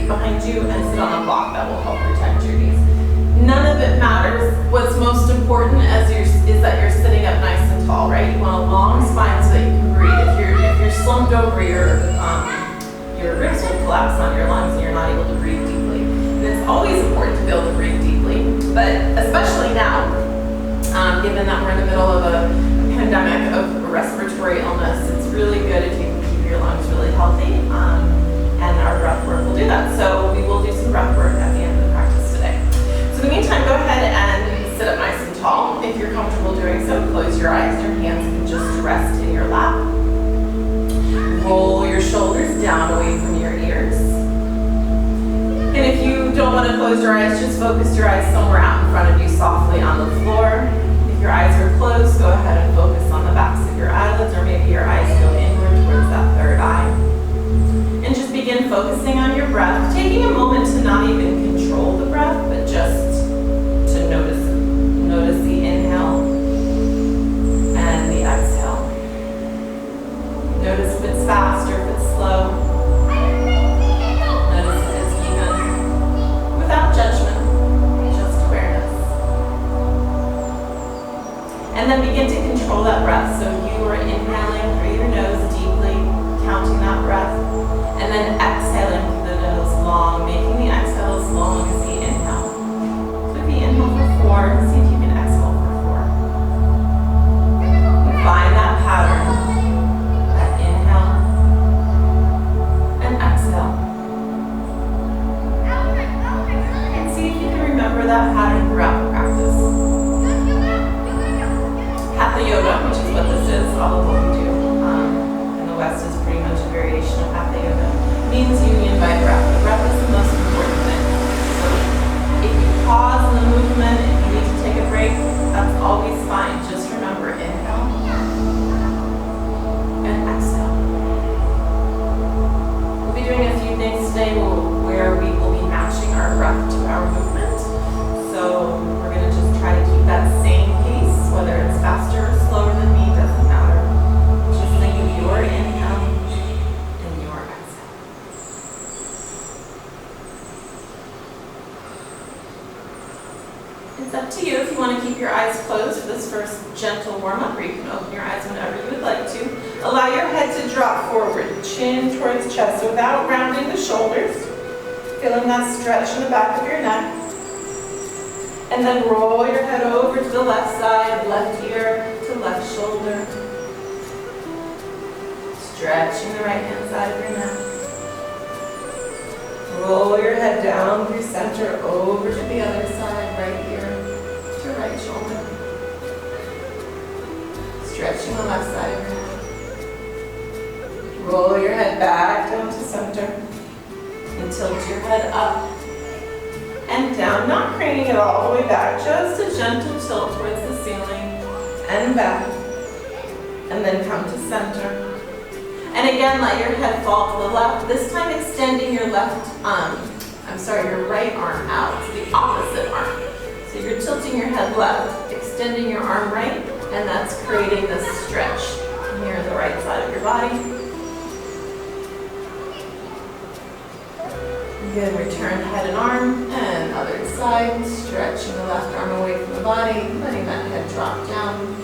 feet behind you and sit on a block that will help protect your knees. None of it matters. What's most important is that you're sitting up nice and tall, right? You want a long spine so that you can breathe. If you're slumped over, your ribs will collapse on your lungs and you're not able to breathe deeply. And it's always important to be able to breathe deeply, but especially now, given that we're in the middle of a pandemic of a respiratory illness, it's really good if you can keep your lungs really healthy, and our breath work will do that. So we will do some breath work at the end of the practice today. So in the meantime, go ahead and sit up nice and tall. If you're comfortable doing so, close your eyes. Your hands can just rest in your lap. Roll your shoulders down away from your ears. And if you don't want to close your eyes, just focus your eyes somewhere out in front of you softly on the floor. If your eyes are closed, go ahead and focus on the backs of your eyelids, or maybe your eyes go inward towards that third eye. And just begin focusing on your breath, taking a moment to not even control the breath, but just to notice it. Notice the inhale and the exhale. Notice if it's fast or if it's slow. Notice if it's even, without judgment, just awareness. And then begin to control that breath. So you are inhaling through your nose deeply, counting that breath, and then exhaling through the nose long, making the exhale as long as the inhale. So if you inhale for 4, see if you can exhale for 4. And find that pattern, that inhale and exhale. And see if you can remember that pattern throughout the practice. Hatha yoga, which is what this is, all of what we do in the West is pretty much a variation of Hatha yoga, means union by breath. The breath is the most important thing. So if you pause in the movement, if you need to take a break, that's always fine. Just remember inhale and exhale. We'll be doing a few things today where we will be matching our breath to our movement. So we're going to just try to keep that same pace, whether it's faster or slower than me, doesn't matter. Just think of your inhale and your exhale. It's up to you if you want to keep your eyes closed for this first gentle warm-up, or you can open your eyes whenever you would like to. Allow your head to drop forward, chin towards chest without rounding the shoulders. Feeling that stretch in the back of your neck. And then roll your head over to the left side, left ear to left shoulder. Stretching the right hand side of your neck. Roll your head down through center over to the other side, right ear to right shoulder. Stretching the left side of your neck. Roll your head back down to center and tilt your head up and down, not craning it all the way back, just a gentle tilt towards the ceiling and back, and then come to center. And again, let your head fall to the left, this time extending your your right arm out to the opposite arm. So you're tilting your head left, extending your arm right, and that's creating this stretch near the right side of your body. Again, return head and arm, and other side, stretching the left arm away from the body, letting that head drop down.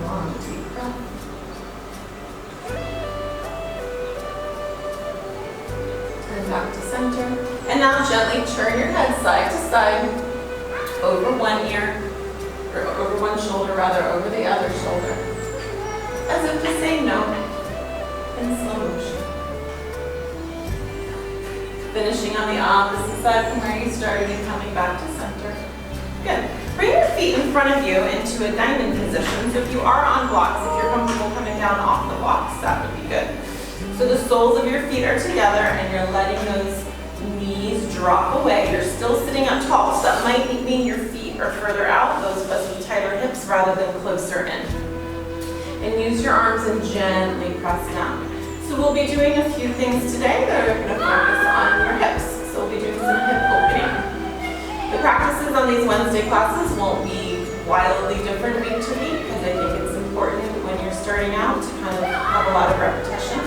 Long, deep breath. And back to center. And now gently turn your head side to side, over one ear, or over one shoulder rather, over the other shoulder. As if to say no, in slow motion. Finishing on the opposite side from where you started and coming back to center. Good. Bring your feet in front of you into a diamond position. So if you are on blocks, if you're comfortable coming down off the blocks, that would be good. So the soles of your feet are together and you're letting those knees drop away. You're still sitting up tall, so that might mean your feet are further out, those of us with tighter hips rather than closer in. And use your arms and gently press down. So we'll be doing a few things today that are going to focus on your hips. So we'll be doing some hip opening. The practices on these Wednesday classes won't be wildly different week to week because I think it's important when you're starting out to kind of have a lot of repetition.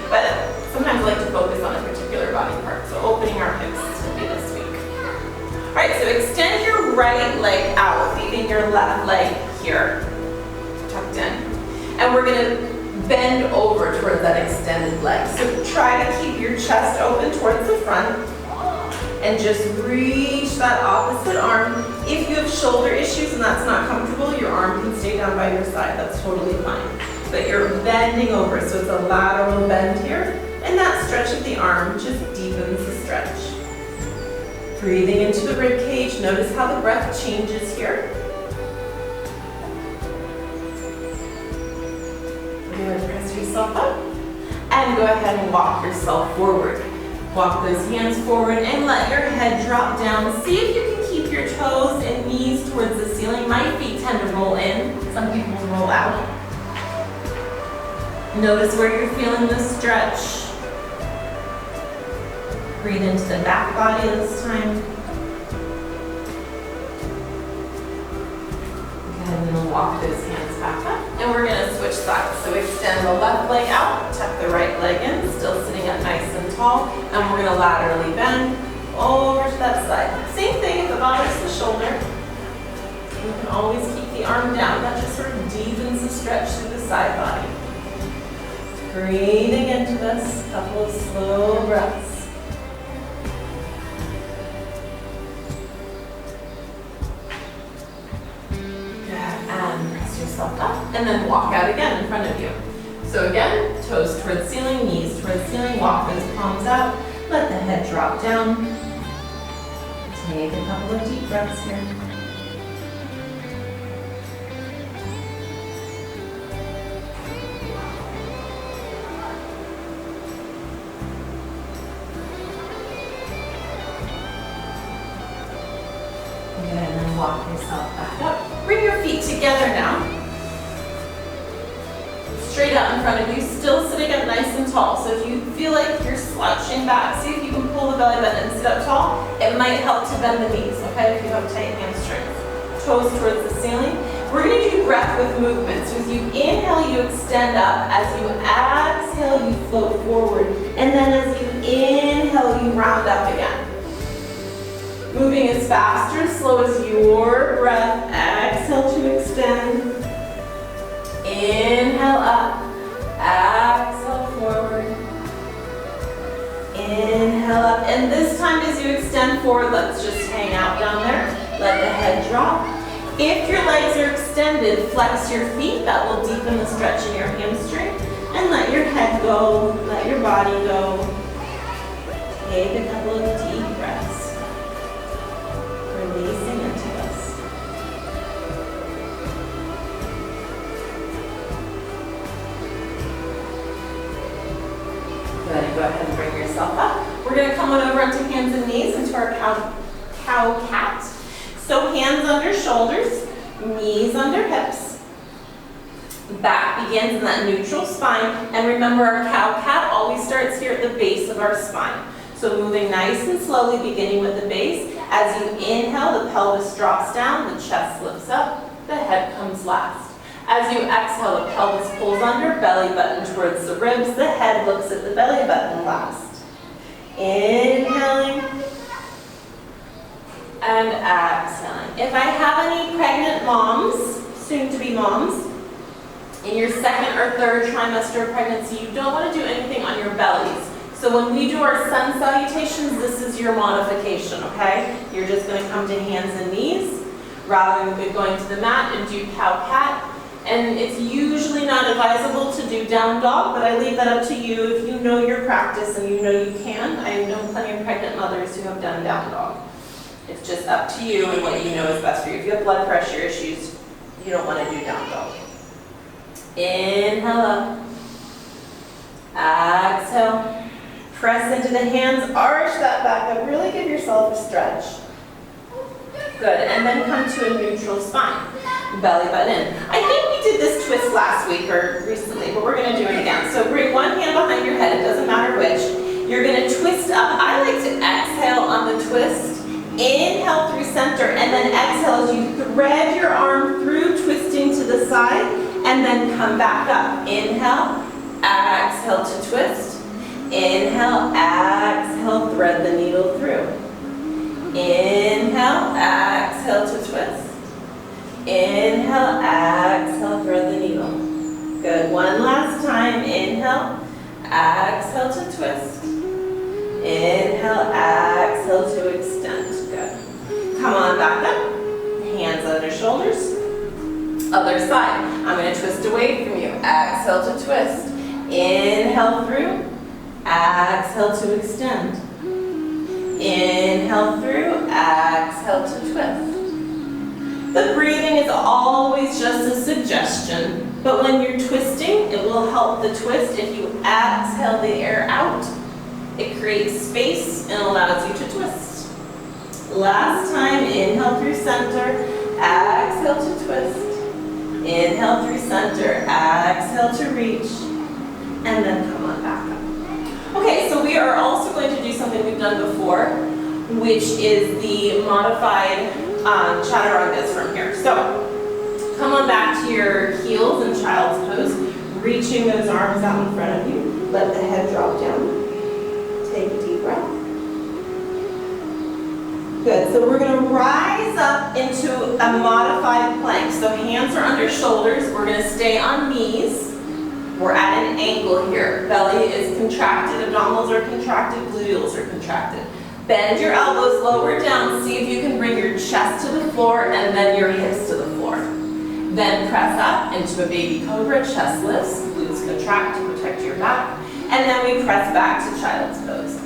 But sometimes I like to focus on a right leg out, leaving your left leg here, tucked in. And we're gonna bend over towards that extended leg. So try to keep your chest open towards the front and just reach that opposite arm. If you have shoulder issues and that's not comfortable, your arm can stay down by your side. That's totally fine. But you're bending over, so it's a lateral bend here. And that stretch of the arm just deepens the stretch. Breathing into the rib cage. Notice how the breath changes here. Good, press yourself up. And go ahead and walk yourself forward. Walk those hands forward and let your head drop down. See if you can keep your toes and knees towards the ceiling. My feet tend to roll in. Some people roll out. Notice where you're feeling the stretch. Breathe into the back body this time. And then walk those hands back up. And we're gonna switch sides. So extend the left leg out, tuck the right leg in, still sitting up nice and tall. And we're gonna laterally bend over to that side. Same thing if it bothers the shoulder. You can always keep the arm down. That just sort of deepens the stretch through the side body. Breathing into this, a couple of slow breaths. And press yourself up, and then walk out again in front of you. So again, toes towards ceiling, knees towards ceiling, walk those palms out, let the head drop down. Take a couple of deep breaths here. Good, and then walk yourself back up. Bring your feet together now. Straight out in front of you, still sitting up nice and tall. So if you feel like you're slouching back, see if you can pull the belly button and sit up tall. It might help to bend the knees, okay, if you have tight hamstrings. Toes towards the ceiling. We're gonna do breath with movement. So as you inhale, you extend up. As you exhale, you float forward. And then as you inhale, you round up again. Moving as fast or slow as your breath. Exhale to extend. Inhale up. Exhale forward. Inhale up. And this time as you extend forward, let's just hang out down there. Let the head drop. If your legs are extended, flex your feet. That will deepen the stretch in your hamstring. And let your head go. Let your body go. Take a couple of deep breaths. Releasing into this. Good. Go ahead and bring yourself up. We're going to come on over onto hands and knees into our cow cat. So hands under shoulders, knees under hips. Back begins in that neutral spine. And remember, our cow cat always starts here at the base of our spine. So moving nice and slowly, beginning with the base. As you inhale, the pelvis drops down, the chest lifts up, the head comes last. As you exhale, the pelvis pulls under, belly button towards the ribs, the head looks at the belly button last. Inhaling and exhaling. If I have any pregnant moms, soon to be moms, in your second or third trimester of pregnancy, you don't want to do anything on your bellies. So when we do our sun salutations, this is your modification, okay? You're just going to come to hands and knees rather than going to the mat and do cow cat. And it's usually not advisable to do down dog, but I leave that up to you if you know your practice and you know you can. I know plenty of pregnant mothers who have done down dog. It's just up to you and what you know is best for you. If you have blood pressure issues, you don't want to do down dog. Inhale up. Exhale. Press into the hands, arch that back up, really give yourself a stretch. Good, and then come to a neutral spine, belly button in. I think we did this twist last week or recently, but we're gonna do it again. So bring one hand behind your head, it doesn't matter which. You're gonna twist up. I like to exhale on the twist, inhale through center, and then exhale as you thread your arm through, twisting to the side, and then come back up. Inhale, exhale to twist. Inhale, exhale, thread the needle through. Inhale, exhale to twist. Inhale, exhale, thread the needle. Good, one last time. Inhale, exhale to twist. Inhale, exhale to extend. Good. Come on back up. Hands under shoulders. Other side. I'm going to twist away from you. Exhale to twist. Inhale through. Exhale to extend. Inhale through. Exhale to twist. The breathing is always just a suggestion, but when you're twisting, it will help the twist if you exhale the air out. It creates space and allows you to twist. Last time, inhale through center, exhale to twist. Inhale through center, exhale to reach, and then come on back up. Okay, so we are also going to do something we've done before, which is the modified chaturangas from here. So, come on back to your heels in child's pose, reaching those arms out in front of you. Let the head drop down. Take a deep breath. Good, so we're going to rise up into a modified plank. So hands are under shoulders. We're going to stay on knees. We're at an angle here. Belly is contracted, abdominals are contracted, gluteals are contracted. Bend your elbows lower down. See if you can bring your chest to the floor and then your hips to the floor. Then press up into a baby cobra, chest lifts, glutes contract to protect your back. And then we press back to child's pose.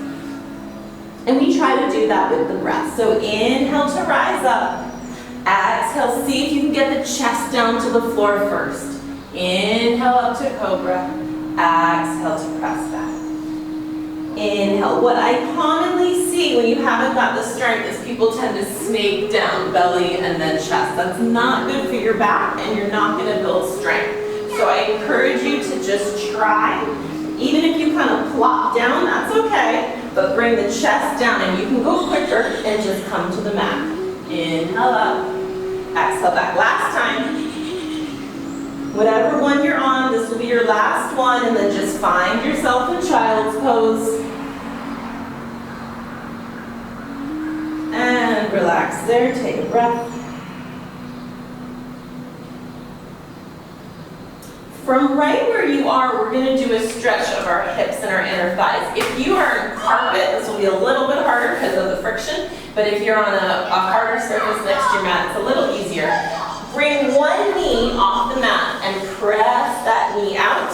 And we try to do that with the breath. So inhale to rise up. Exhale, see if you can get the chest down to the floor first. Inhale up to cobra. Exhale to press back. Inhale. What I commonly see when you haven't got the strength is people tend to snake down belly and then chest. That's not good for your back and you're not going to build strength. So I encourage you to just try. Even if you kind of plop down, that's okay. But bring the chest down and you can go quicker and just come to the mat. Inhale up. Exhale back. Last time. Whatever one you're on, this will be your last one, and then just find yourself in child's pose. And relax there, take a breath. From right where you are, we're going to do a stretch of our hips and our inner thighs. If you are on carpet, this will be a little bit harder because of the friction, but if you're on a harder surface next to your mat, it's a little easier. Bring one knee off the mat and press that knee out.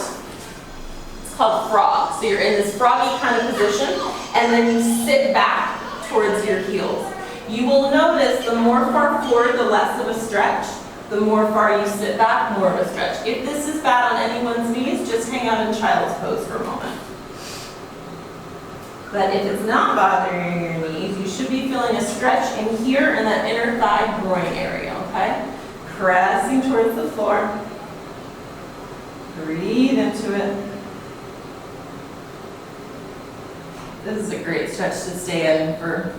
It's called frog. So you're in this froggy kind of position, and then you sit back towards your heels. You will notice the more far forward, the less of a stretch. The more far you sit back, more of a stretch. If this is bad on anyone's knees, just hang out in child's pose for a moment. But if it's not bothering your knees, you should be feeling a stretch in here in that inner thigh groin area, okay? Pressing towards the floor. Breathe into it. This is a great stretch to stay in for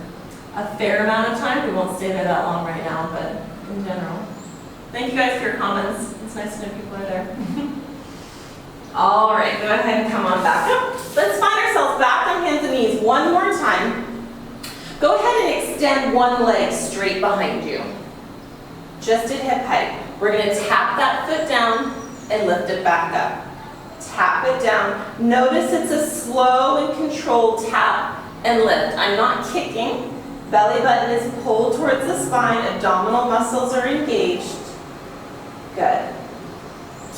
a fair amount of time. We won't stay there that long right now, but in general. Thank you guys for your comments. It's nice to know people are there. All right, go ahead and come on back up. Let's find ourselves back on hands and knees one more time. Go ahead and extend one leg straight behind you. Just at hip height. We're going to tap that foot down and lift it back up. Tap it down. Notice it's a slow and controlled tap and lift. I'm not kicking. Belly button is pulled towards the spine. Abdominal muscles are engaged. Good.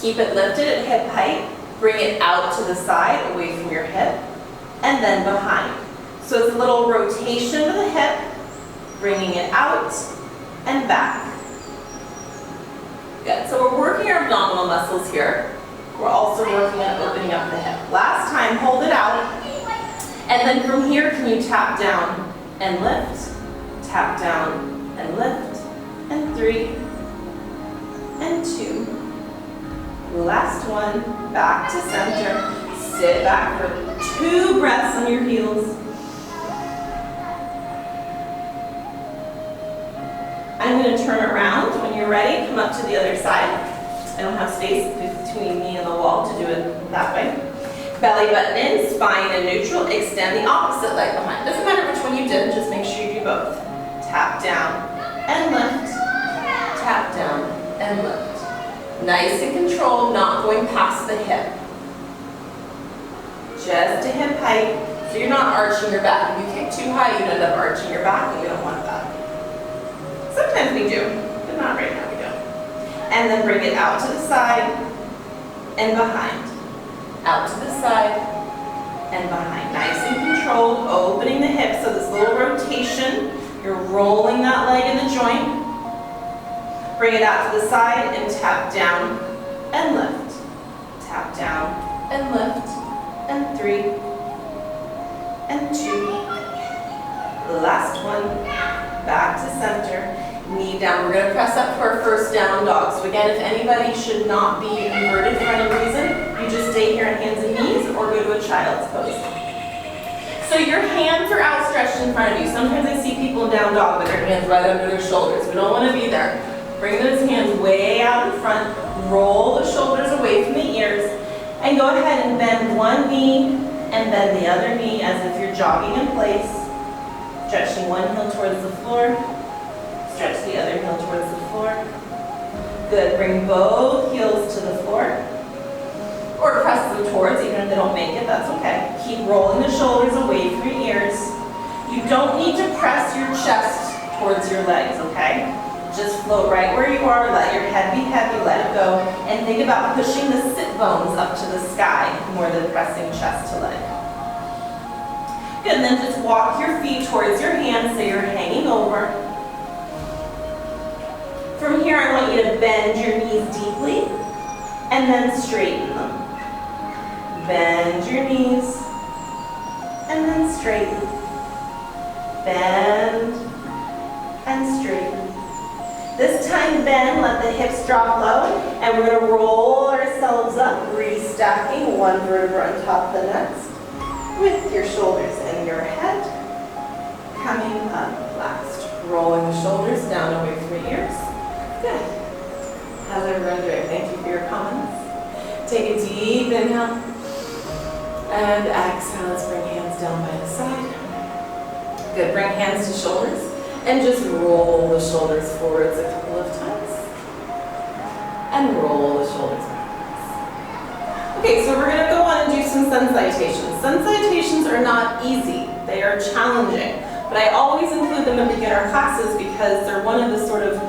Keep it lifted at hip height. Bring it out to the side, away from your hip, and then behind. So it's a little rotation of the hip, bringing it out and back. Good. So we're working our abdominal muscles here. We're also working on opening up the hip. Last time, hold it out. And then from here, can you tap down and lift? Tap down and lift. And 3. And 2. Last one, back to center. Sit back for 2 breaths on your heels. I'm going to turn around. When you're ready, come up to the other side. I don't have space between me and the wall to do it that way. Belly button in, spine in neutral. Extend the opposite leg behind. Doesn't matter which one you did, just make sure you do both. tap down, and lift, tap down, and lift. Nice and controlled, not going past the hip. Just to hip height, so you're not arching your back. If you kick too high, you'd end up arching your back, and we don't want that. Sometimes we do, but not right now, we don't. And then bring it out to the side and behind. Out to the side and behind. Nice and controlled, opening the hips, so this little rotation, you're rolling that leg in the joint. Bring it out to the side and tap down and lift. Tap down and lift. And 3, and 2. Last one, back to center, knee down. We're going to press up to our first down dog. So again, if anybody should not be inverted for any reason, you just stay here on hands and knees or go to a child's pose. So your hands are outstretched in front of you. Sometimes I see people in down dog with their hands right under their shoulders. We don't want to be there. Bring those hands way out in front, roll the shoulders away from the ears, and go ahead and bend one knee and bend the other knee as if you're jogging in place. Stretching one heel towards the floor. Stretch the other heel towards the floor. Good. Bring both heels to the floor. Or press them towards, even if they don't make it, that's okay. Keep rolling the shoulders away from your ears. You don't need to press your chest towards your legs, okay? Just float right where you are, let your head be heavy, let it go, and think about pushing the sit bones up to the sky more than pressing chest to leg. Good, and then just walk your feet towards your hands so you're hanging over. From here, I want you to bend your knees deeply and then straighten them. Bend your knees and then straighten. Bend and straighten. This time bend, let the hips drop low, and we're going to roll ourselves up, restacking one vertebra on top of the next, with your shoulders and your head coming up last. Rolling the shoulders down away from your ears. Good. How's everyone doing? Thank you for your comments. Take a deep inhale, and exhale. Let's bring hands down by the side. Good, bring hands to shoulders. And just roll the shoulders forwards a couple of times. And roll the shoulders backwards. Okay, so we're going to go on and do some sun salutations. Sun salutations are not easy. They are challenging. But I always include them in beginner classes because they're one of the sort of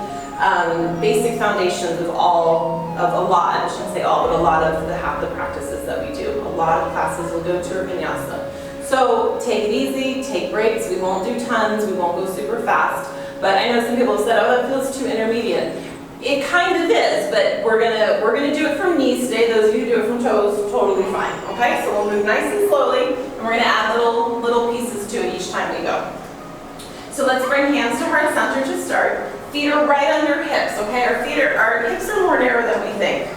basic foundations of a lot, I shouldn't say all, but a lot of half the practices that we do. A lot of classes will go to Vinyasa. So take it easy, take breaks. We won't do tons, we won't go super fast. But I know some people have said, oh, that feels too intermediate. It kind of is, but we're gonna do it from knees today. Those of you who do it from toes, totally fine. Okay, so we'll move nice and slowly, and we're gonna add little pieces to it each time we go. So let's bring hands to heart center to start. Feet are right under hips. Okay, our hips are more narrow than we think.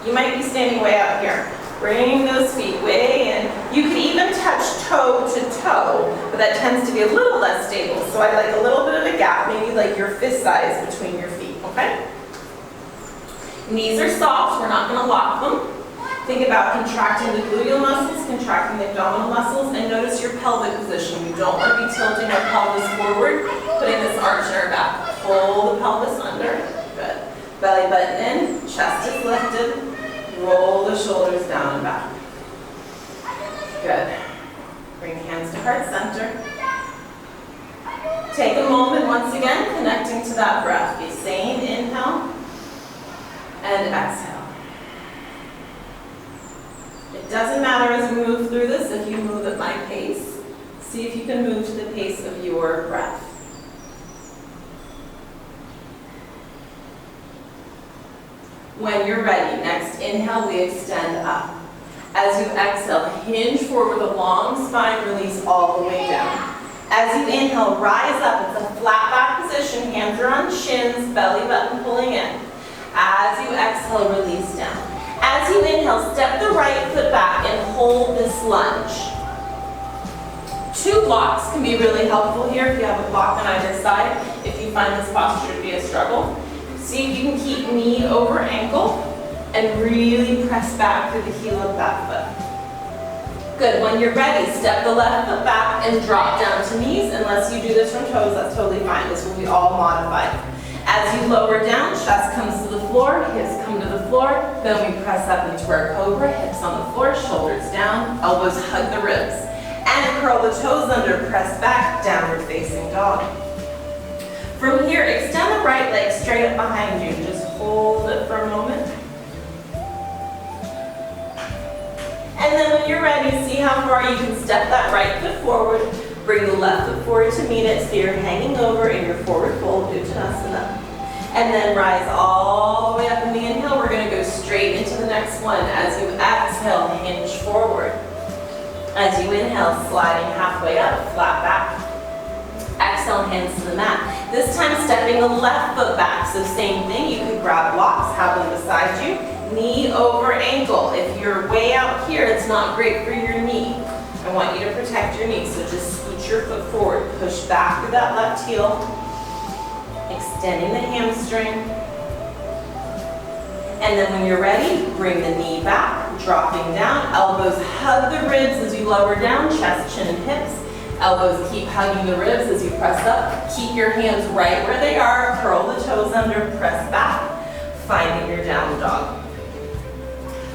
You might be standing way out here. Bring those feet way in. You can even touch toe to toe, but that tends to be a little less stable. So I like a little bit of a gap, maybe like your fist size between your feet, okay? Knees are soft, we're not gonna lock them. Think about contracting the gluteal muscles, contracting the abdominal muscles, and notice your pelvic position. You don't wanna be tilting our pelvis forward, putting this arch in our back. Pull the pelvis under, good. Belly button in, chest is lifted. Roll the shoulders down and back. Good. Bring hands to heart center. Take a moment once again, connecting to that breath. Be sane, inhale, and exhale. It doesn't matter as we move through this if you move at my pace. See if you can move to the pace of your breath. When you're ready, next inhale, we extend up. As you exhale, hinge forward with a long spine, release all the way down. As you inhale, rise up. It's a flat back position, hands are on shins, belly button pulling in. As you exhale, release down. As you inhale, step the right foot back and hold this lunge. 2 blocks can be really helpful here if you have a block on either side, if you find this posture to be a struggle. See if you can keep knee over ankle and really press back through the heel of that foot. Good, when you're ready, step the left foot back and drop down to knees. Unless you do this from toes, that's totally fine. This will be all modified. As you lower down, chest comes to the floor, hips come to the floor. Then we press up into our cobra, hips on the floor, shoulders down, elbows hug the ribs. And curl the toes under, press back, downward facing dog. From here, extend the right leg straight up behind you. Just hold it for a moment. And then when you're ready, see how far you can step that right foot forward. Bring the left foot forward to meet it so you're hanging over in your forward fold, Uttanasana. And then rise all the way up in the inhale. We're going to go straight into the next one. As you exhale, hinge forward. As you inhale, sliding halfway up, flat back. Exhale, hands to the mat. This time stepping the left foot back. So same thing, you can grab blocks, have them beside you. Knee over ankle. If you're way out here, it's not great for your knee. I want you to protect your knee, so just scoot your foot forward. Push back through that left heel. Extending the hamstring. And then when you're ready, bring the knee back, dropping down. Elbows hug the ribs as you lower down, chest, chin, and hips. Elbows keep hugging the ribs as you press up. Keep your hands right where they are. Curl the toes under, press back, finding your down dog.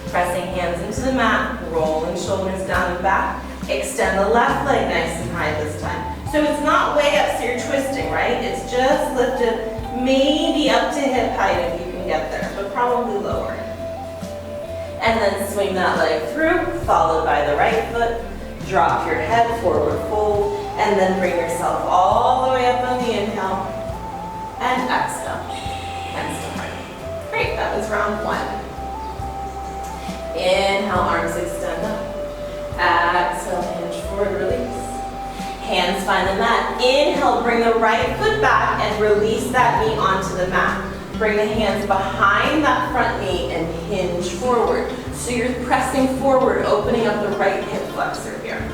Pressing hands into the mat, rolling shoulders down and back. Extend the left leg nice and high this time. So it's not way up so you're twisting, right? It's just lifted maybe up to hip height if you can get there, but probably lower. And then swing that leg through, followed by the right foot. Drop your head, forward fold, and then bring yourself all the way up on the inhale. And exhale. Hands to heart. Great, that was round one. Inhale, arms extend up. Exhale, hinge forward, release. Hands find the mat. Inhale, bring the right foot back and release that knee onto the mat. Bring the hands behind that front knee and hinge forward. So you're pressing forward, opening up the right hip flexor here.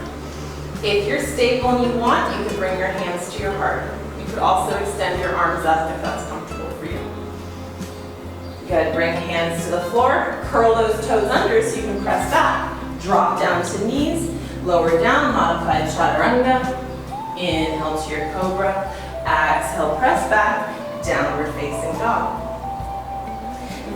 If you're stable and you want, you can bring your hands to your heart. You could also extend your arms up if that's comfortable for you. Good, bring hands to the floor, curl those toes under so you can press back. Drop down to knees, lower down, modified chaturanga. Inhale to your cobra. Exhale, press back, downward facing dog.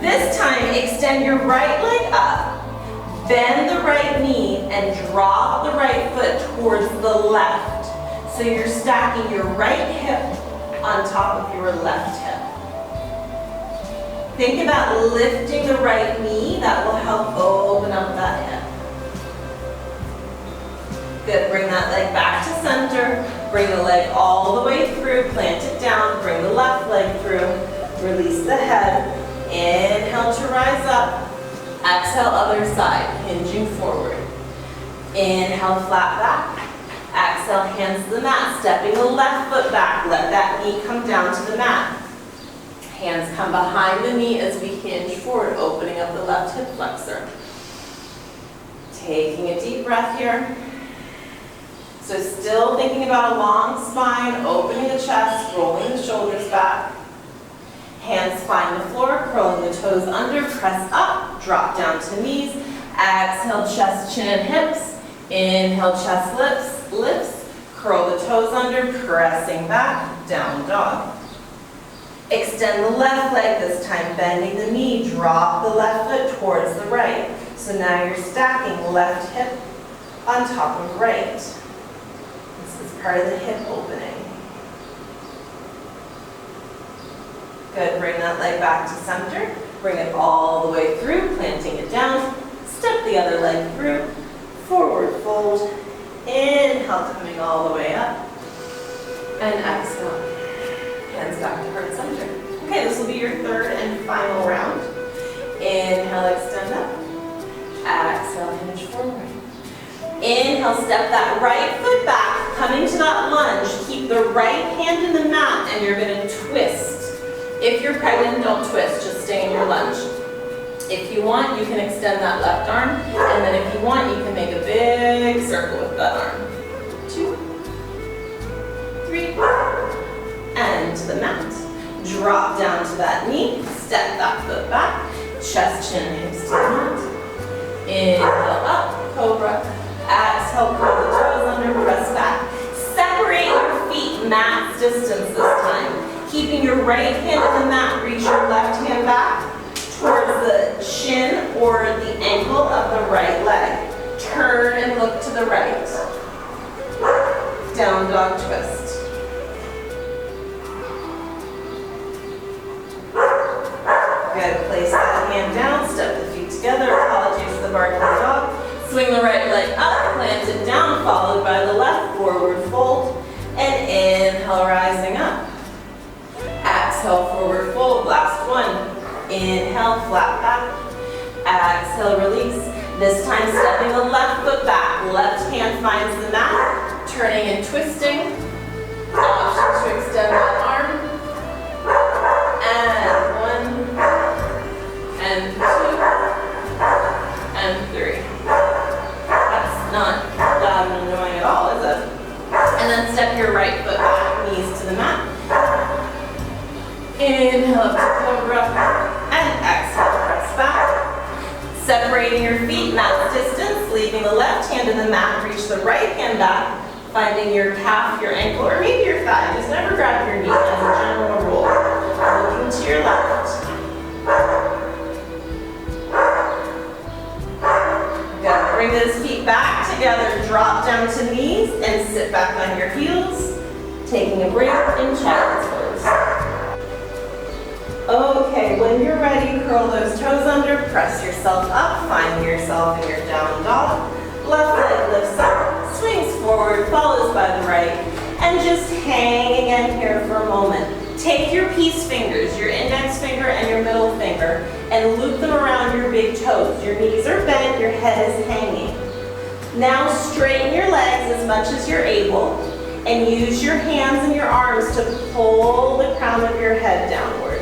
This time, extend your right leg up, bend the right knee, and drop the right foot towards the left. So you're stacking your right hip on top of your left hip. Think about lifting the right knee. That will help open up that hip. Good, bring that leg back to center. Bring the leg all the way through, plant it down, bring the left leg through, release the head. Inhale to rise up. Exhale, other side, hinging forward. Inhale, flat back. Exhale, hands to the mat, stepping the left foot back. Let that knee come down to the mat. Hands come behind the knee as we hinge forward, opening up the left hip flexor. Taking a deep breath here. So still thinking about a long spine, opening the chest, rolling the shoulders back. Hands find the floor, curling the toes under, press up, drop down to knees. Exhale, chest, chin, and hips. Inhale, chest, lifts. Curl the toes under, pressing back, down dog. Extend the left leg this time, bending the knee. Drop the left foot towards the right. So now you're stacking left hip on top of right. This is part of the hip opening. Good, bring that leg back to center. Bring it all the way through, planting it down. Step the other leg through. Forward fold. Inhale, coming all the way up. And exhale. Hands back to heart center. Okay, this will be your third and final round. Inhale, extend up. Exhale, hinge forward. Inhale, step that right foot back, coming to that lunge. Keep the right hand in the mat and you're gonna twist. If you're pregnant, don't twist, just stay in your lunge. If you want, you can extend that left arm, and then if you want, you can make a big circle with that arm. 2, 3, and to the mat. Drop down to that knee, step that foot back, chest, chin, hips to the mat. Inhale up, cobra. Exhale, curl the toes under, press back. Separate your feet max distance this time. Keeping your right hand in the mat, reach your left hand back towards the shin or the ankle of the right leg. Turn and look to the right. Down dog twist. Good, place that hand down, step the feet together, apologies for the barking dog. Swing the right leg up, plant it down, followed by the left, forward fold, and inhale, rising up. Exhale, forward fold, last one. Inhale, flat back. Exhale, release. This time stepping the left foot back, left hand finds the mat, turning and twisting. Option to extend that arm. And 1, and 2, and 3. That's not loud and annoying at all, is it? And then step your right foot back, knees to the mat. Inhale up to cobra, and exhale, press back. Separating your feet, mat distance, leaving the left hand in the mat, reach the right hand back, finding your calf, your ankle, or maybe your thigh. Just never grab your knee as a general rule. Looking to your left. Good. Bring those feet back together, drop down to knees, and sit back on your heels, taking a break in child's pose. Okay, when you're ready, curl those toes under, press yourself up, find yourself in your down dog. Left leg lifts up, swings forward, follows by the right, and just hang again here for a moment. Take your peace fingers, your index finger and your middle finger, and loop them around your big toes. Your knees are bent, your head is hanging. Now straighten your legs as much as you're able, and use your hands and your arms to pull the crown of your head downwards.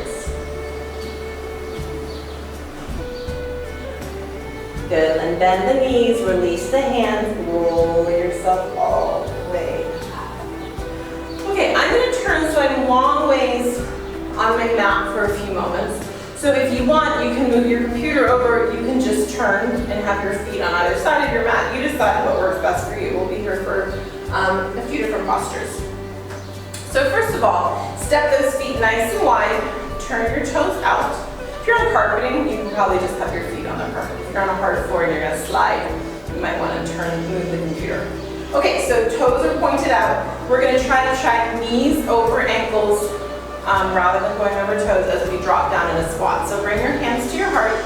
Good, and bend the knees, release the hands, roll yourself all the way up. Okay, I'm going to turn so I'm long ways on my mat for a few moments. So if you want, you can move your computer over, you can just turn and have your feet on either side of your mat. You decide what works best for you. We'll be here for a few different postures. So first of all, step those feet nice and wide, turn your toes out. If you're on carpeting, you can probably just have your feet on the carpet. If you're on a hard floor and you're going to slide, you might want to move the computer. Okay, so toes are pointed out. We're going to try to track knees over ankles rather than going over toes as we drop down in a squat. So bring your hands to your heart,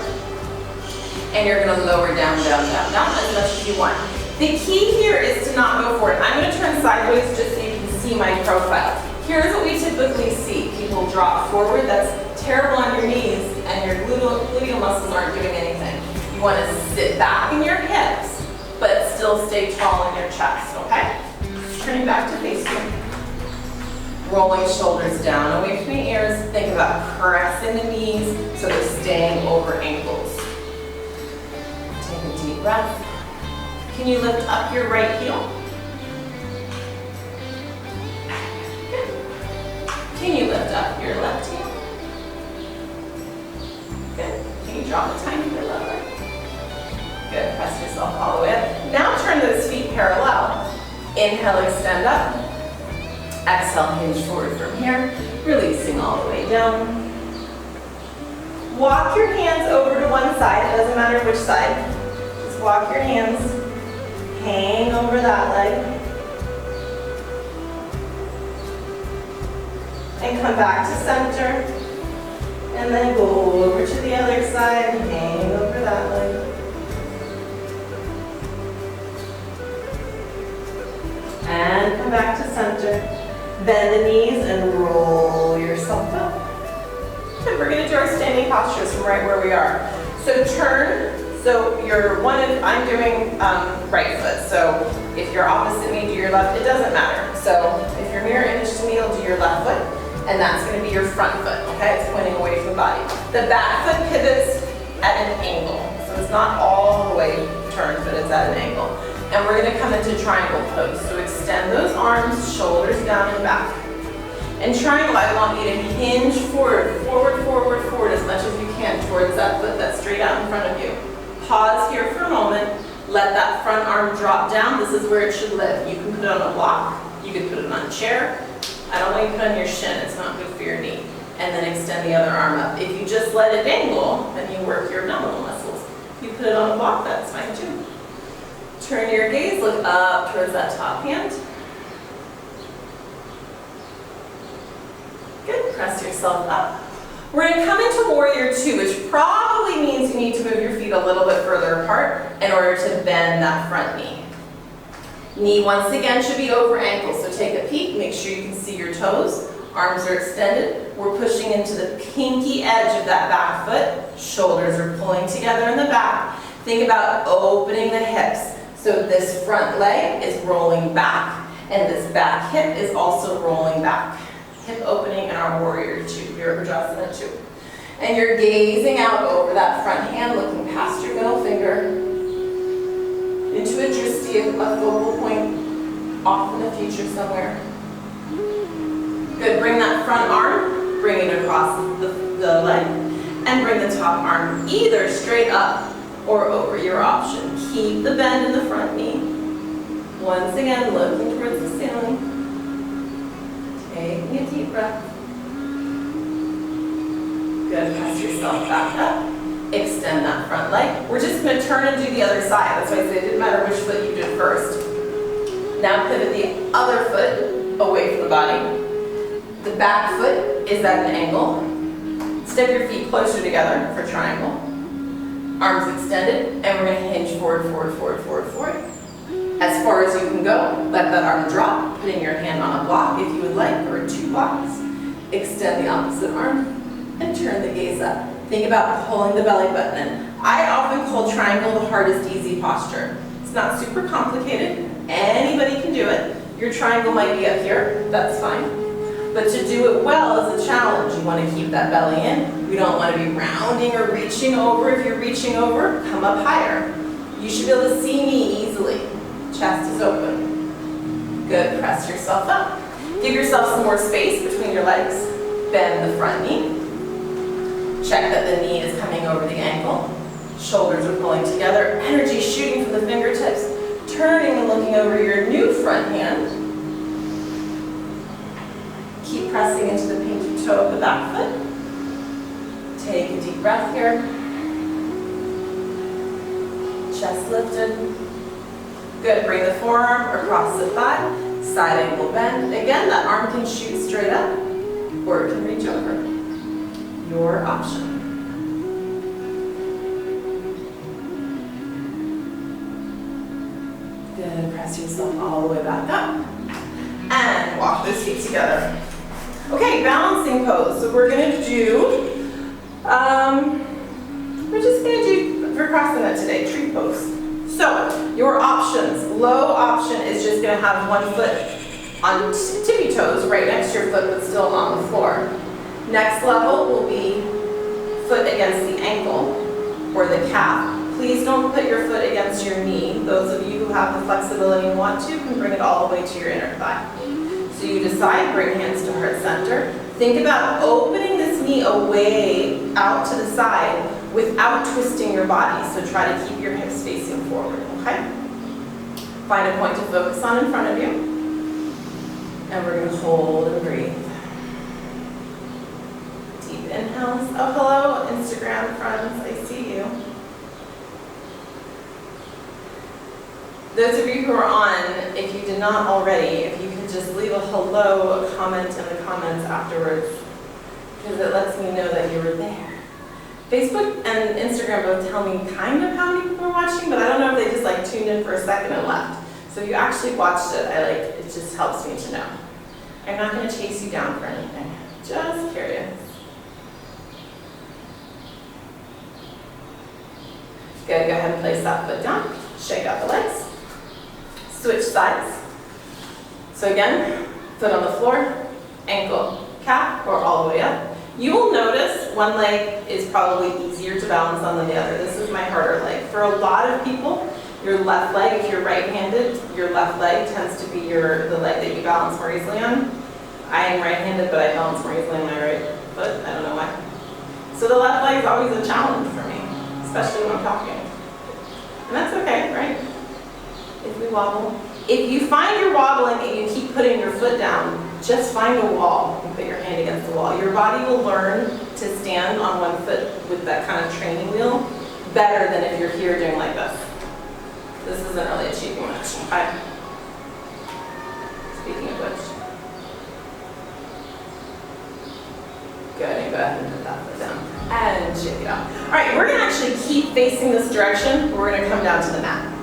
and you're going to lower down, down, down, down as much as you want. The key here is to not go for it. I'm going to turn sideways just so you can see my profile. Here's what we typically see. People drop forward. That's terrible on your knees, and your gluteal muscles aren't doing anything. You want to sit back in your hips, but still stay tall in your chest, okay? Turning back to face you. Rolling shoulders down away from the ears. Think about pressing the knees so they're staying over ankles. Take a deep breath. Can you lift up your right heel? Can you lift up your left heel? Good. Can you drop a tiny bit lower? Good. Press yourself all the way up. Now turn those feet parallel. Inhale, extend up. Exhale, hinge forward from here. Releasing all the way down. Walk your hands over to one side. It doesn't matter which side. Just walk your hands. Hang over that leg. And come back to center. And then go over to the other side and hang over that leg. And come back to center. Bend the knees and roll yourself up. And we're going to do our standing postures from right where we are. So turn. So I'm doing right foot. So if you're opposite me, do your left. It doesn't matter. So if you're mirror image to me, you'll do your left foot. And that's going to be your front foot, okay? It's pointing away from the body. The back foot pivots at an angle. So it's not all the way turned, but it's at an angle. And we're going to come into triangle pose. So extend those arms, shoulders down and back. And triangle, I want you to hinge forward, forward, forward, forward as much as you can towards that foot that's straight out in front of you. Pause here for a moment. Let that front arm drop down. This is where it should live. You can put it on a block. You can put it on a chair. I don't want you to put it on your shin. It's not good for your knee. And then extend the other arm up. If you just let it dangle, then you work your abdominal muscles. If you put it on a block, that's fine too. Turn your gaze, look up towards that top hand. Good, press yourself up. We're going to come into Warrior Two, which probably means you need to move your feet a little bit further apart in order to bend that front knee. Knee once again should be over ankle, so take a peek, make sure you can see your toes. Arms are extended. We're pushing into the pinky edge of that back foot. Shoulders are pulling together in the back. Think about opening the hips. So this front leg is rolling back, and this back hip is also rolling back. Hip opening in our Warrior Two, Virabhadrasana 2. And you're gazing out over that front hand, looking past your middle finger into a drishti, a focal point off in the future somewhere. Good, bring that front arm, bring it across the leg, and bring the top arm either straight up or over, your option. Keep the bend in the front knee. Once again, looking towards the ceiling. Taking a deep breath. Good, press yourself back up. Extend that front leg. We're just going to turn and do the other side. That's why I say it didn't matter which foot you did first. Now pivot the other foot away from the body. The back foot is at an angle. Step your feet closer together for triangle. Arms extended, and we're going to hinge forward, forward, forward, forward, forward. As far as you can go, let that arm drop, putting your hand on a block if you would like, or 2 blocks. Extend the opposite arm, and turn the gaze up. Think about pulling the belly button in. I often call triangle the hardest easy posture. It's not super complicated. Anybody can do it. Your triangle might be up here, that's fine. But to do it well is a challenge. You want to keep that belly in. We don't want to be rounding or reaching over. If you're reaching over, come up higher. You should be able to see me easily. Chest is open. Good, press yourself up. Give yourself some more space between your legs. Bend the front knee. Check that the knee is coming over the ankle. Shoulders are pulling together. Energy shooting from the fingertips. Turning and looking over your new front hand. Keep pressing into the pinky toe of the back foot. Take a deep breath here. Chest lifted. Good, bring the forearm across the thigh. Side ankle bend. Again, that arm can shoot straight up or it can reach over. Your option. Good, press yourself all the way back up. And walk those feet together. Okay, balancing pose. So we're going to do, we're just going to do Virabhadrasana today, tree pose. So your options. Low option is just going to have one foot on tippy toes right next to your foot, but still on the floor. Next level will be foot against the ankle or the calf. Please don't put your foot against your knee. Those of you who have the flexibility and want to can bring it all the way to your inner thigh. So you decide, bring hands to heart center. Think about opening this knee away out to the side without twisting your body. So try to keep your hips facing forward, okay? Find a point to focus on in front of you. And we're going to hold and breathe. Deep inhales. Oh, hello, Instagram friends. I see you. Those of you who are on, if you did not already, if you could just leave a hello, a comment in the comments afterwards, because it lets me know that you were there. Facebook and Instagram both tell me kind of how many people are watching, but I don't know if they just like tuned in for a second and left. So if you actually watched it, it just helps me to know. I'm not going to chase you down for anything. Just curious. Good, go ahead and place that foot down. Shake out the legs. Switch sides. So again, foot on the floor, ankle, calf, or all the way up. You will notice one leg is probably easier to balance on than the other. This is my harder leg. For a lot of people, your left leg, if you're right-handed, your left leg tends to be the leg that you balance more easily on. I am right-handed, but I balance more easily on my right foot. I don't know why. So the left leg is always a challenge for me, especially when I'm talking. And that's okay, right? If we wobble. If you find you're wobbling and you keep putting your foot down, just find a wall and put your hand against the wall. Your body will learn to stand on one foot with that kind of training wheel better than if you're here doing like this. This isn't really achieving much. Okay? Speaking of which. Good, and go ahead and put that foot down. And shake it out. All right, we're gonna actually keep facing this direction. We're gonna come down to the mat.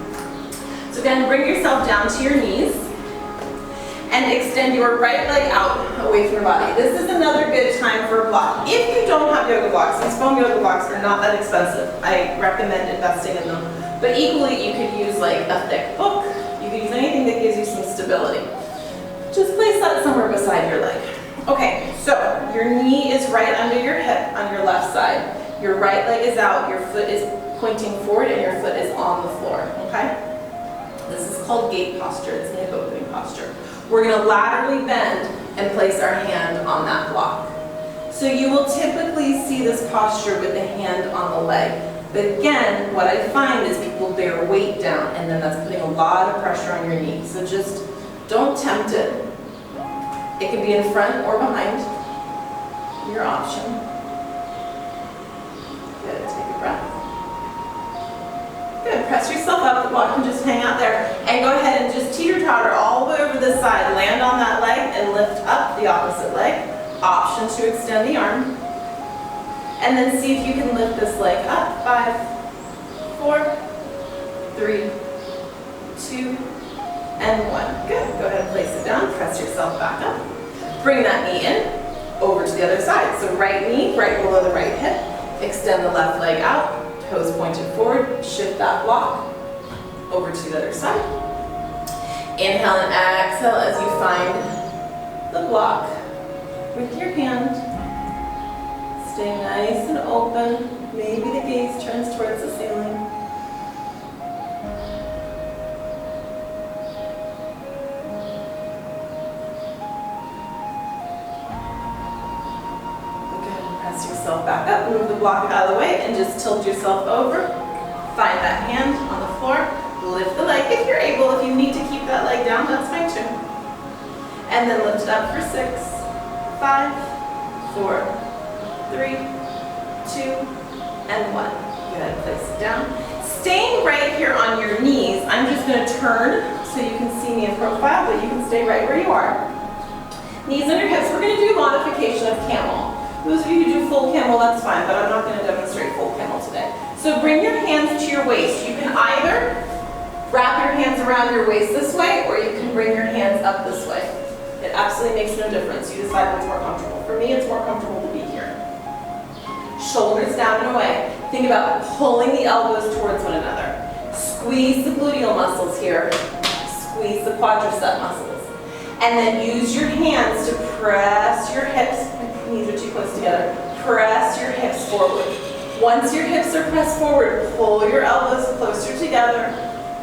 So again, bring yourself down to your knees and extend your right leg out away from your body. This is another good time for a block. If you don't have yoga blocks, these foam yoga blocks are not that expensive. I recommend investing in them. But equally, you could use like a thick book. You could use anything that gives you some stability. Just place that somewhere beside your leg. Okay, so your knee is right under your hip on your left side. Your right leg is out, your foot is pointing forward, and your foot is on the floor, okay? This is called gate posture. It's an hip opening posture. We're going to laterally bend and place our hand on that block. So you will typically see this posture with the hand on the leg. But again, what I find is people bear weight down, and then that's putting a lot of pressure on your knee. So just don't tempt it. It can be in front or behind. Your option. Good, take a breath. Good, press yourself up, the block can just hang out there. And go ahead and just teeter-totter all the way over this side. Land on that leg and lift up the opposite leg. Option to extend the arm. And then see if you can lift this leg up. 5, 4, 3, 2, and 1. Good, go ahead and place it down. Press yourself back up. Bring that knee in, over to the other side. So right knee, right below the right hip. Extend the left leg out. Toes pointed forward, shift that block over to the other side. Inhale and exhale as you find the block with your hand. Stay nice and open. Maybe the gaze turns towards the ceiling. Press yourself back up, move the block out of the way, and just tilt yourself over. Find that hand on the floor, lift the leg if you're able. If you need to keep that leg down, that's fine too. And then lift it up for 6, 5, 4, 3, 2, and 1. Go ahead and place it down. Staying right here on your knees, I'm just going to turn so you can see me in profile, but you can stay right where you are. Knees under hips. We're going to do modification of camel. Those of you who do full camel, that's fine, but I'm not going to demonstrate full camel today. So bring your hands to your waist. You can either wrap your hands around your waist this way, or you can bring your hands up this way. It absolutely makes no difference. You decide what's more comfortable. For me, it's more comfortable to be here. Shoulders down and away. Think about pulling the elbows towards one another. Squeeze the gluteal muscles here. Squeeze the quadricep muscles. And then use your hands to press your hips. Knees are too close together. Press your hips forward. Once your hips are pressed forward, pull your elbows closer together.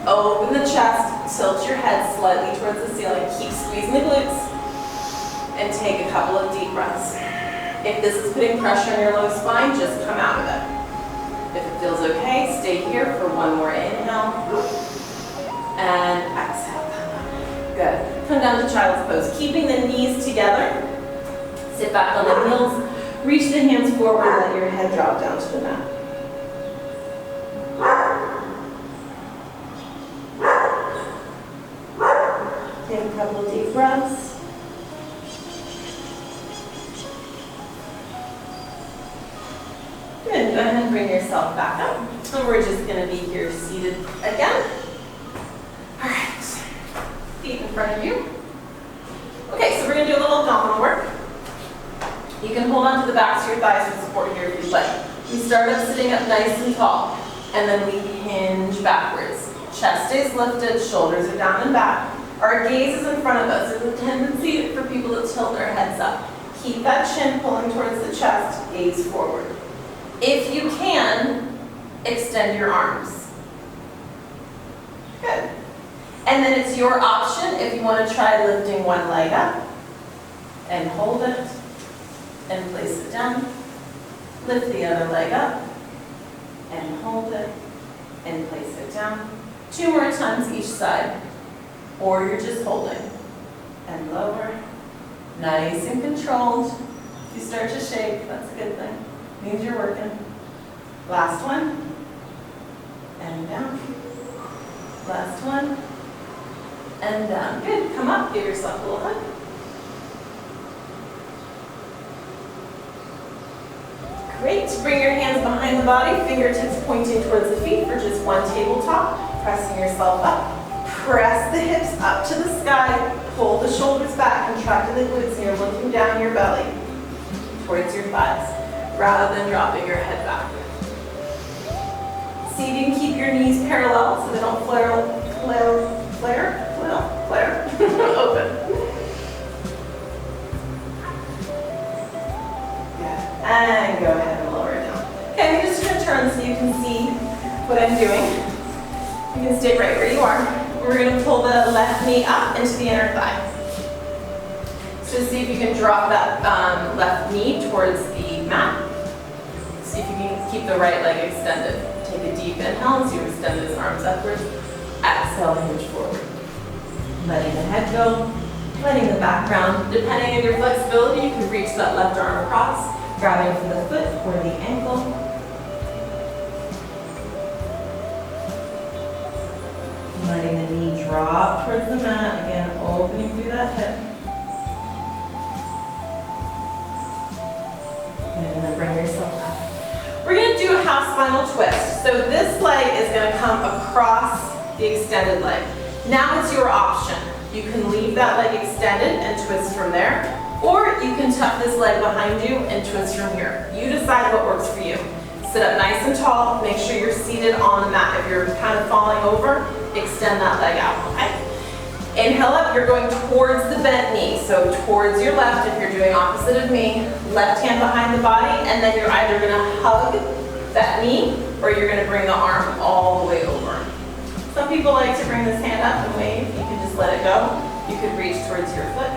Open the chest. Tilt your head slightly towards the ceiling. Keep squeezing the glutes. And take a couple of deep breaths. If this is putting pressure on your low spine, just come out of it. If it feels okay, stay here for one more inhale. And exhale. Good. Come down to child's pose. Keeping the knees together. Sit back on the heels. Reach the hands forward and let your head drop down to the mat. Take a couple of deep breaths. Good. Go ahead and bring yourself back up. And we're just going to be here seated again. All right. Feet in front of you. Okay, so we're going to do a little abdominal work. You can hold on to the backs of your thighs for support here if you'd like. We start up sitting up nice and tall, and then we hinge backwards. Chest stays lifted, shoulders are down and back. Our gaze is in front of us. There's a tendency for people to tilt their heads up. Keep that chin pulling towards the chest, gaze forward. If you can, extend your arms. Good. And then it's your option if you want to try lifting one leg up and hold it and place it down. Lift the other leg up and hold it and place it down. 2 more times each side, or you're just holding. And lower, nice and controlled. If you start to shake, that's a good thing. Means you're working. Last one, and down. Last one, and down. Good, come up, give yourself a little hug. Great, bring your hands behind the body, fingertips pointing towards the feet for just 1 tabletop, pressing yourself up. Press the hips up to the sky, pull the shoulders back, contract the glutes, and you're looking down your belly towards your thighs, rather than dropping your head back. See if you can keep your knees parallel so they don't flare, open. Good. And go ahead and lower it down. Okay, I'm just going to turn so you can see what I'm doing. You can stay right where you are. We're going to pull the left knee up into the inner thigh. So see if you can drop that left knee towards the mat. See if you can keep the right leg extended. Take a deep inhale as you extend those arms upwards. Exhale, hinge forward. Letting the head go, letting the back round. Depending on your flexibility, you can reach that left arm across, grabbing for the foot or the ankle. Letting the knee drop towards the mat, again, opening through that hip. And then bring yourself up. We're going to do a half spinal twist. So this leg is going to come across the extended leg. Now it's your option. You can leave that leg extended and twist from there, or you can tuck this leg behind you and twist from here. You decide what works for you. Sit up nice and tall, make sure you're seated on the mat. If you're kind of falling over, extend that leg out, okay? Inhale up, you're going towards the bent knee, so towards your left if you're doing opposite of me. Left hand behind the body, and then you're either gonna hug that knee, or you're gonna bring the arm all the way over. Some people like to bring this hand up and wave. You can just let it go. You could reach towards your foot.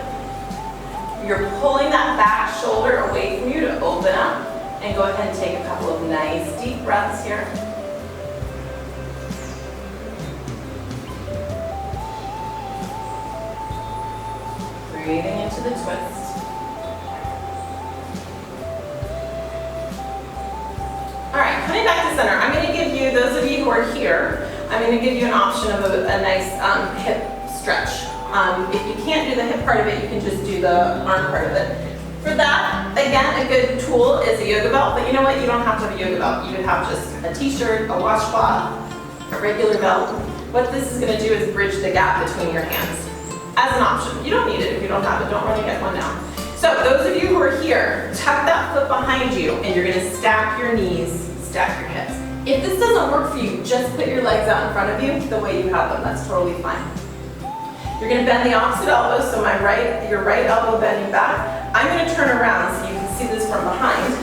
You're pulling that back shoulder away from you to open up, and go ahead and take a couple of nice deep breaths here. Breathing into the twist. All right, coming back to center. I'm going to give you, those of you who are here, I'm going to give you an option of a nice hip stretch. If you can't do the hip part of it, you can just do the arm part of it. For that, again, a good tool is a yoga belt, but you know what? You don't have to have a yoga belt. You could have just a t-shirt, a washcloth, a regular belt. What this is going to do is bridge the gap between your hands as an option. You don't need it if you don't have it. Don't run and get one now. So those of you who are here, tuck that foot behind you, and you're going to stack your knees, stack your hips. If this doesn't work for you, just put your legs out in front of you the way you have them. That's totally fine. You're going to bend the opposite elbow, so your right elbow bending back. I'm going to turn around so you can see this from behind.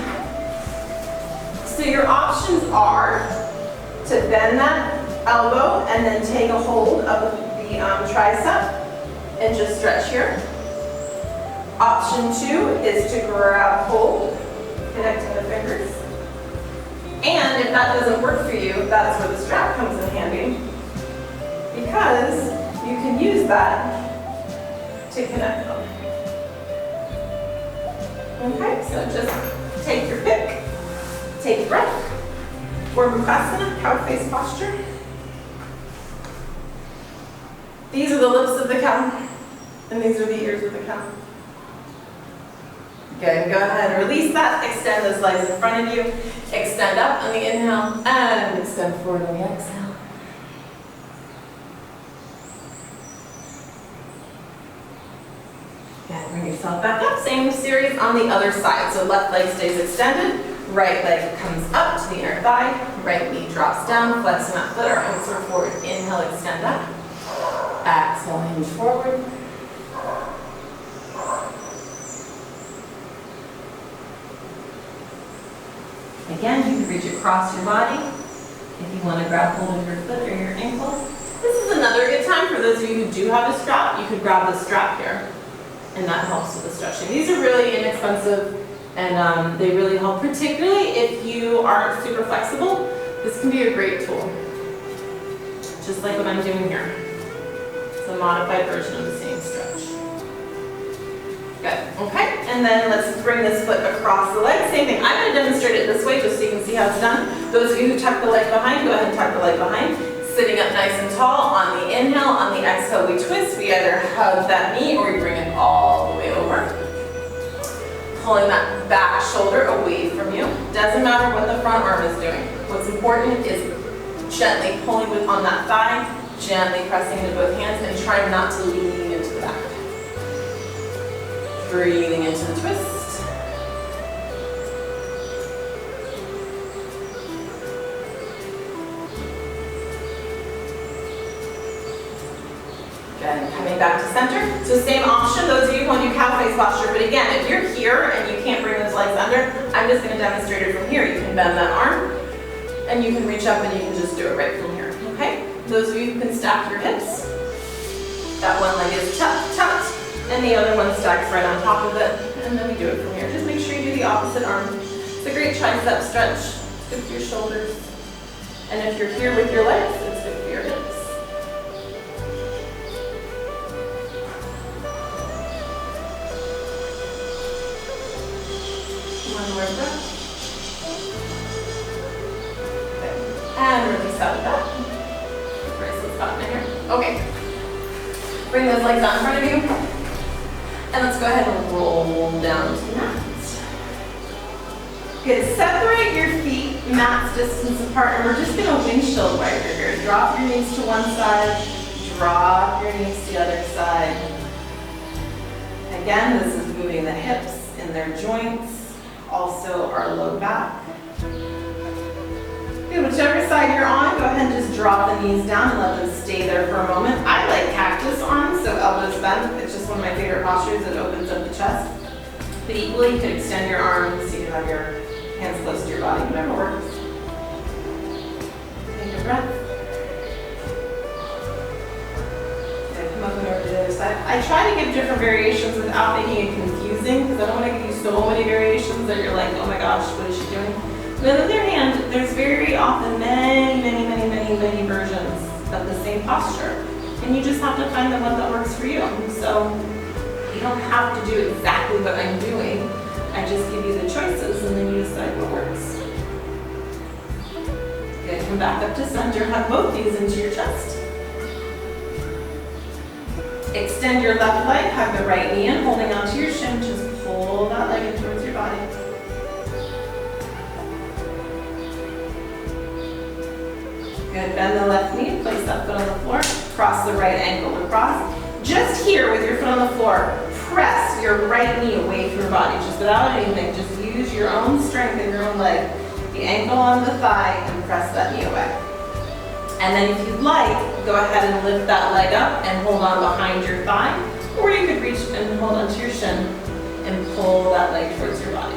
So your options are to bend that elbow and then take a hold of the tricep and just stretch here. Option 2 is to grab hold, connecting the fingers. And if that doesn't work for you, that's where the strap comes in handy, because you can use that to connect them. Okay, so just take your pick, take a breath, or Vinyasa, cow face posture. These are the lips of the cow, and these are the ears of the cow. Good, go ahead and release that, extend those legs in front of you, extend up on the inhale, and extend forward on the exhale. Bring yourself back up. Same series on the other side. So left leg stays extended, right leg comes up to the inner thigh, right knee drops down, flexing that foot, arms are forward. Inhale, extend up. Exhale, hinge forward. Again, you can reach across your body if you want to grab hold of your foot or your ankle. This is another good time for those of you who do have a strap. You could grab the strap here, and that helps with the stretching. These are really inexpensive, and they really help, particularly if you aren't super flexible. This can be a great tool. just like what I'm doing here. It's a modified version of the same stretch. Good, okay, and then let's bring this foot across the leg. Same thing, I'm gonna demonstrate it this way just so you can see how it's done. Those of you who tuck the leg behind, go ahead and tuck the leg behind. Sitting up nice and tall, on the inhale, on the exhale we twist. We either hug that knee or we bring it all the way over. Pulling that back shoulder away from you. Doesn't matter what the front arm is doing. What's important is gently pulling on that thigh, gently pressing into both hands and trying not to lean into the back. Breathing into the twist. Again, coming back to center. So same option, those of you who want to do cow face posture, but again, if you're here and you can't bring those legs under, I'm just going to demonstrate it from here. You can bend that arm, and you can reach up and you can just do it right from here, okay? Those of you who can stack your hips, that one leg is tucked, and the other one stacks right on top of it, and then we do it from here. Just make sure you do the opposite arm. It's a great tricep stretch. It's good for your shoulders. And if you're here with your legs, it's good for your hips. One more breath. Okay. And release out of that. Bracelets got in here. Okay. Bring those legs out in front of you. And let's go ahead and roll down to the mat. Good. Separate your feet max distance apart, and we're just going to windshield wiper here. Drop your knees to one side. Drop your knees to the other side. Again, this is moving the hips in their joints. Also our low back. Good, whichever side you're on, go ahead and just drop the knees down and let them stay there for a moment. I like cactus arms, so elbows bent. It's just one of my favorite postures. It opens up the chest. But equally, you could extend your arms so you have your hands close to your body, whatever works. Take a breath. Good, come up and over to the other side. I try to give different variations without making it confusing, because I don't want to give you so many variations that you're like, oh my gosh, what is she doing? But on the other hand, there's very often many versions of the same posture. And you just have to find the one that works for you. So you don't have to do exactly what I'm doing. I just give you the choices and then you decide what works. Good, come back up to center, hug both knees into your chest. Extend your left leg, hug the right knee in, holding onto your shin, just pull that leg in towards your body. Good, bend the left knee, place that foot on the floor, cross the right ankle across. Just here with your foot on the floor, press your right knee away from your body, just without anything. Just use your own strength in your own leg. The ankle on the thigh and press that knee away. And then if you'd like, go ahead and lift that leg up and hold on behind your thigh, or you could reach and hold onto your shin and pull that leg towards your body.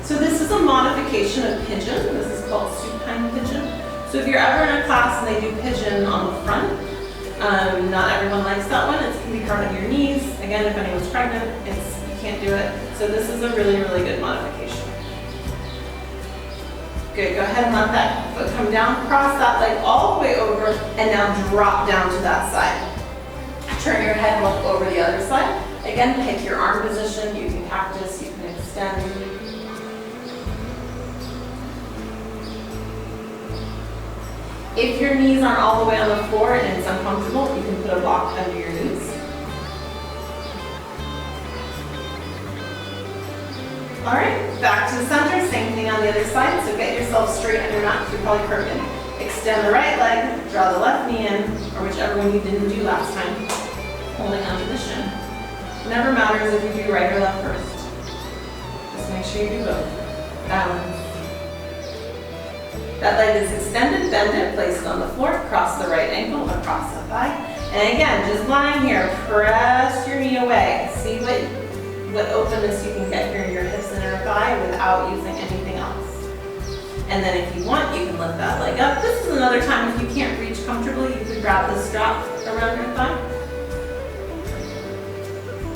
So this is a modification of pigeon. This is called supine pigeon. So if you're ever in a class and they do pigeon on the front, not everyone likes that one. It can be hard on your knees. Again, if anyone's pregnant, you can't do it. So this is a really good modification. Good, go ahead and let that foot come down, cross that leg all the way over, and now drop down to that side. Turn your head and look over the other side. Again, pick your arm position. You can cactus, you can extend. If your knees aren't all the way on the floor and it's uncomfortable, you can put a block under your knees. All right, back to the center, same thing on the other side. So get yourself straight on your mat, because you're probably crooked. Extend the right leg, draw the left knee in, or whichever one you didn't do last time, holding onto the shin. Never matters if you do right or left first. Just make sure you do both. Balance. That leg is extended, bend it, place it on the floor, cross the right ankle, across the thigh. And again, just lying here, press your knee away. See what openness you can get here in your hips and inner thigh without using anything else. And then if you want, you can lift that leg up. This is another time if you can't reach comfortably, you could grab the strap around your thigh.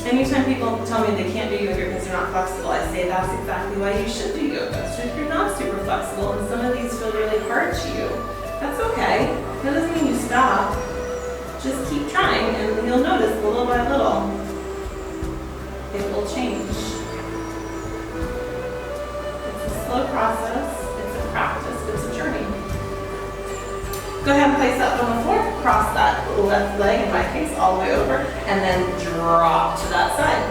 Anytime people tell me they can't do yoga because they're not flexible, I say that's exactly why you should do yoga. So if you're not super flexible and some of these feel really hard to you, That's okay. That doesn't mean you stop. Just keep trying and you'll notice little by little, it will change. It's a slow process, it's a practice, it's a journey. Go ahead and place that on the floor, cross that left leg, in my case, all the way over, and then drop to that side.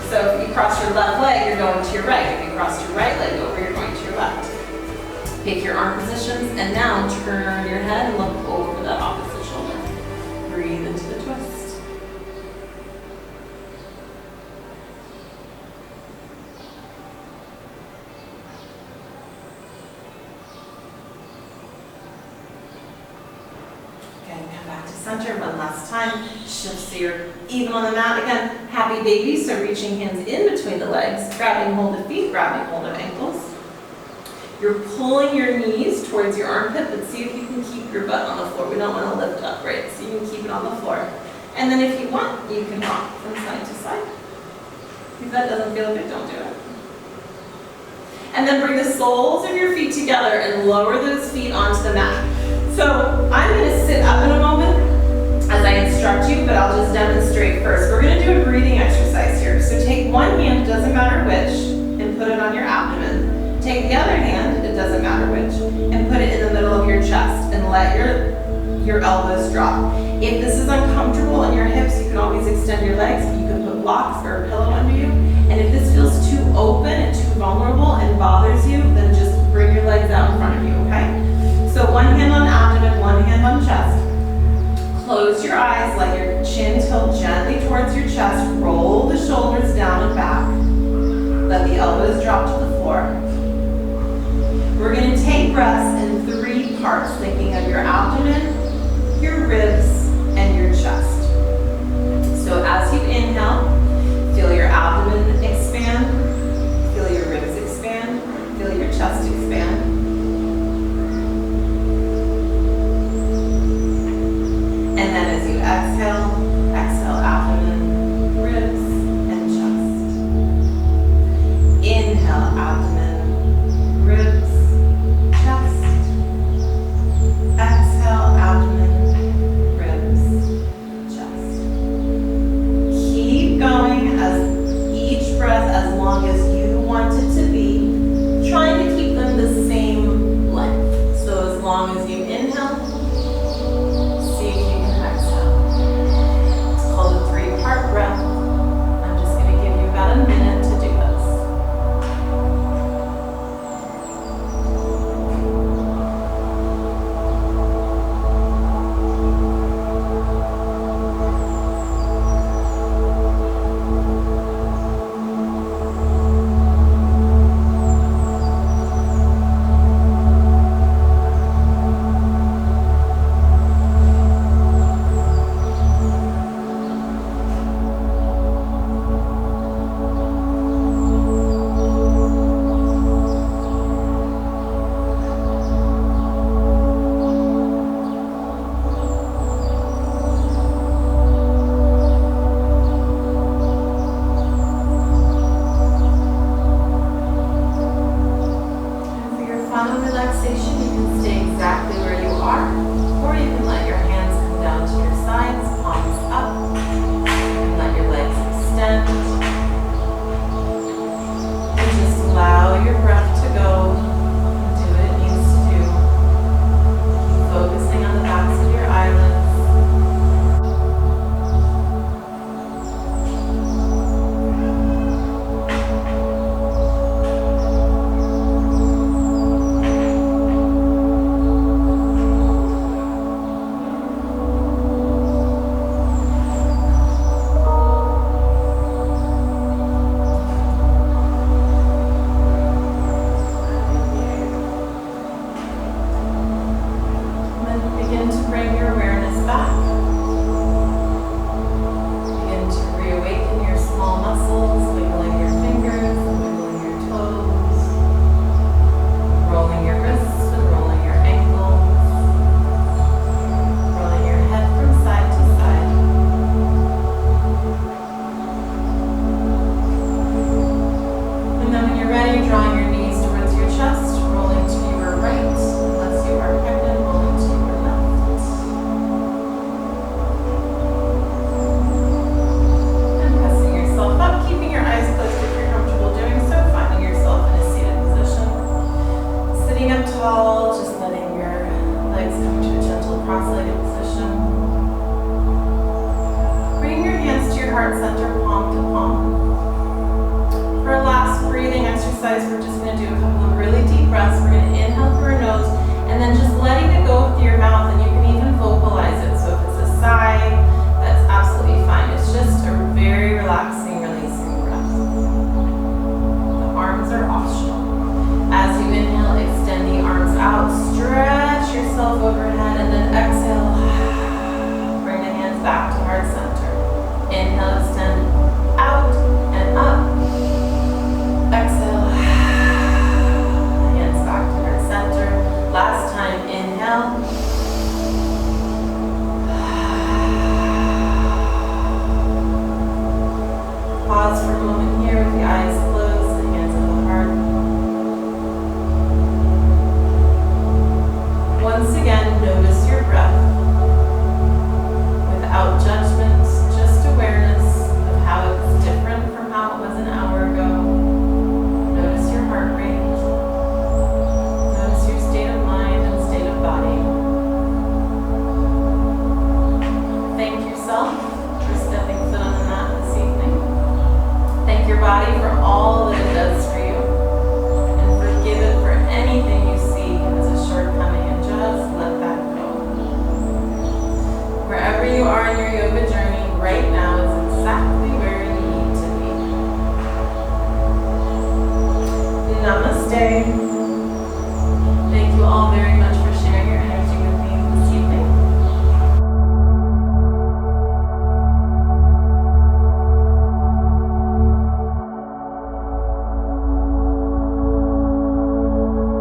So if you cross your left leg, you're going to your right. If you cross your right leg over, you're going to your left. Pick your arm positions, and now turn your head and look over that opposite shoulder. Breathe into the twist. Again, come back to center one last time. Shift so you're even on the mat. Again, happy baby, so reaching hands in between the legs, grabbing hold of feet, grabbing hold of ankles. You're pulling your knees towards your armpit, but see if you can keep your butt on the floor. We don't want to lift up, right? So you can keep it on the floor. And then if you want, you can rock from side to side. If that doesn't feel good, don't do it. And then bring the soles of your feet together and lower those feet onto the mat. So I'm going to sit up in a moment as I instruct you, but I'll just demonstrate first. We're going to do a breathing exercise here. So take one hand, doesn't matter which, and put it on your abdomen. Take the other hand, it doesn't matter which, and put it in the middle of your chest and let your elbows drop. If this is uncomfortable in your hips, you can always extend your legs. You can put blocks or a pillow under you. And if this feels too open and too vulnerable and bothers you, then just bring your legs out in front of you, okay? So one hand on abdomen, one hand on chest. Close your eyes, let your chin tilt gently towards your chest. Roll the shoulders down and back. Let the elbows drop to the floor. We're going to take breaths in 3 parts, thinking of your abdomen, your ribs, and your chest. So as you inhale, feel your abdomen expand, feel your ribs expand, feel your chest expand. And then as you exhale, exhale abdomen, ribs, and chest. Inhale abdomen, ribs, chest. Exhale abdomen, ribs, tall, just letting your legs come to a gentle cross-legged position. Bring your hands to your heart center, palm to palm. For our last breathing exercise, we're just going to do a couple of really deep breaths. We're going to inhale through our nose.